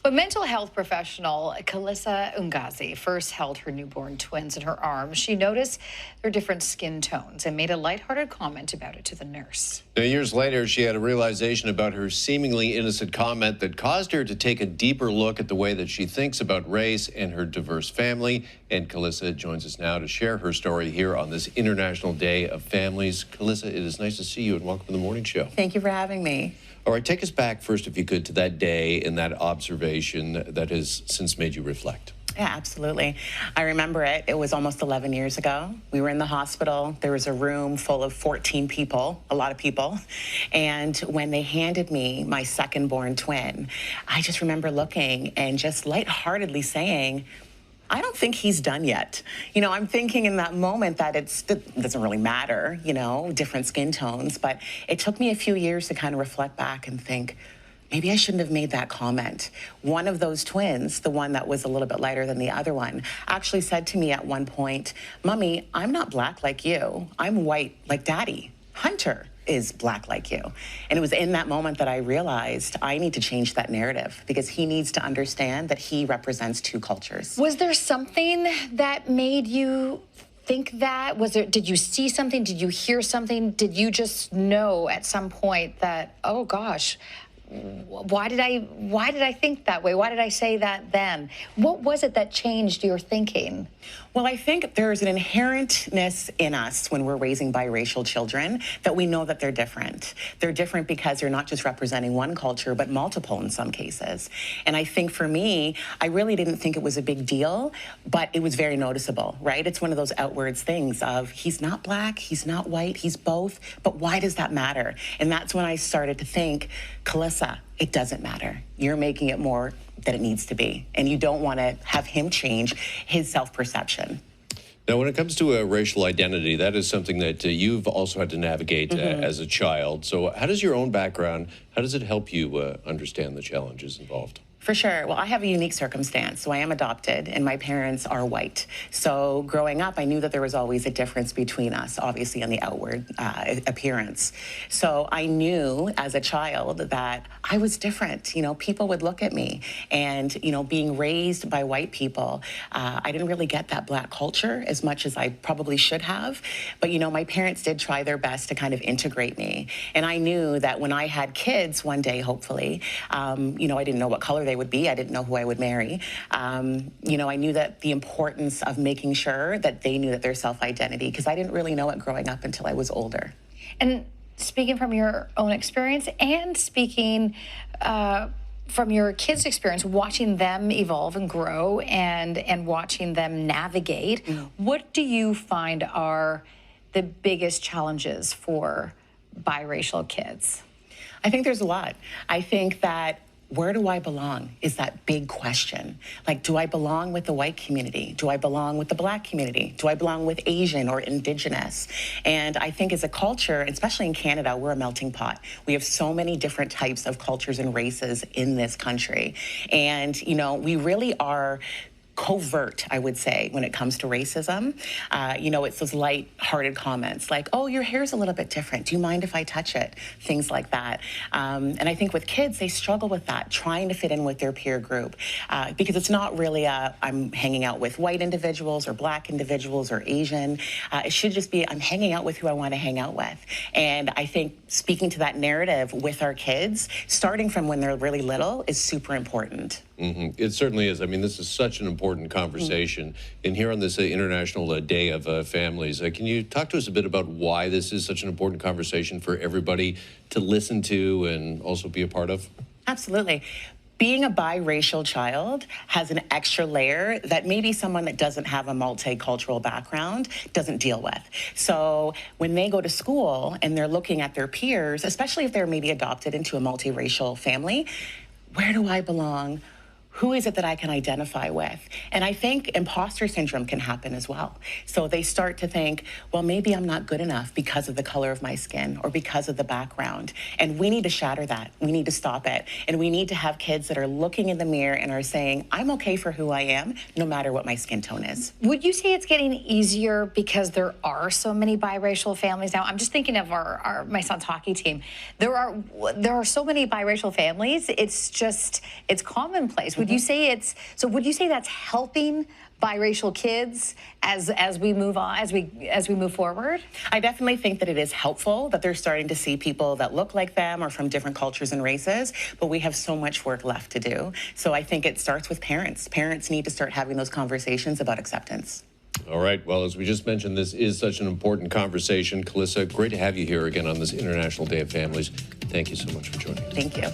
But mental health professional Calissa Ngozi first held her newborn twins in her arms, she noticed their different skin tones and made a lighthearted comment about it to the nurse. Now, years later, she had a realization about her seemingly innocent comment that caused her to take a deeper look at the way that she thinks about race and her diverse family. And Calissa joins us now to share her story here on this International Day of Families. Calissa, it is nice to see you and welcome to the morning show. Thank you for having me. All right, take us back first, if you could, to that day and that observation that has since made you reflect. Yeah, absolutely. I remember it. It was almost 11 years ago. We were in the hospital. There was a room full of 14 people, a lot of people. And when they handed me my second-born twin, I just remember looking and just lightheartedly saying, I don't think he's done yet. You know, I'm thinking in that moment that it doesn't really matter, you know, different skin tones. But it took me a few years to kind of reflect back and think, maybe I shouldn't have made that comment. One of those twins, the one that was a little bit lighter than the other one, actually said to me at one point, Mommy, I'm not black like you. I'm white like Daddy. Hunter is black like you. And it was in that moment that I realized I need to change that narrative because he needs to understand that he represents two cultures. Was there something that made you think that? Did you see something? Did you hear something? Did you just know at some point that, oh gosh, why did I think that way? Why did I say that then? What was it that changed your thinking? Well, I think there's an inherentness in us when we're raising biracial children that we know that they're different. They're different because they're not just representing one culture, but multiple in some cases. And I think for me, I really didn't think it was a big deal, but it was very noticeable, right? It's one of those outwards things of he's not black, he's not white, he's both, but why does that matter? And that's when I started to think, Calissa, it doesn't matter. You're making it more than it needs to be. And you don't want to have him change his self-perception. Now, when it comes to a racial identity, that is something that you've also had to navigate as a child. So how does your own background, how does it help you understand the challenges involved? For sure. Well, I have a unique circumstance. So I am adopted, and my parents are white. So growing up, I knew that there was always a difference between us, obviously, on the outward appearance. So I knew as a child that I was different. You know, people would look at me. And, you know, being raised by white people, I didn't really get that black culture as much as I probably should have. But, you know, my parents did try their best to kind of integrate me. And I knew that when I had kids one day, hopefully, you know, I didn't know what color they would be. I didn't know who I would marry. You know, I knew that the importance of making sure that they knew that their self-identity, because I didn't really know it growing up until I was older. And speaking from your own experience and speaking from your kids' experience, watching them evolve and grow and watching them navigate, what do you find are the biggest challenges for biracial kids? I think there's a lot. I think that where do I belong is that big question. Like, do I belong with the white community? Do I belong with the black community? Do I belong with Asian or Indigenous? And I think as a culture, especially in Canada, we're a melting pot. We have so many different types of cultures and races in this country. And, you know, we really are covert, I would say, when it comes to racism. You know, it's those light-hearted comments like, oh, your hair's a little bit different. Do you mind if I touch it? Things like that. And I think with kids, they struggle with that, trying to fit in with their peer group. Because it's not really I'm hanging out with white individuals or black individuals or Asian. It should just be I'm hanging out with who I want to hang out with. And I think speaking to that narrative with our kids, starting from when they're really little, is super important. It certainly is. I mean, this is such an important conversation. And here on this International Day of Families, can you talk to us a bit about why this is such an important conversation for everybody to listen to and also be a part of? Absolutely. Being a biracial child has an extra layer that maybe someone that doesn't have a multicultural background doesn't deal with. So when they go to school and they're looking at their peers, especially if they're maybe adopted into a multiracial family, where do I belong? who is it that I can identify with? And I think imposter syndrome can happen as well. So they start to think, well, maybe I'm not good enough because of the color of my skin or because of the background. And we need to shatter that. We need to stop it. And we need to have kids that are looking in the mirror and are saying, I'm okay for who I am, no matter what my skin tone is. Would you say it's getting easier because there are so many biracial families now? I'm just thinking of my son's hockey team. There are so many biracial families. It's commonplace. Would you say would you say that's helping biracial kids as we move on, as we move forward? I definitely think that it is helpful that they're starting to see people that look like them or from different cultures and races, but we have so much work left to do. So I think it starts with parents. Parents need to start having those conversations about acceptance. All right. Well, as we just mentioned, this is such an important conversation. Calissa, great to have you here again on this International Day of Families. Thank you so much for joining us. Thank you.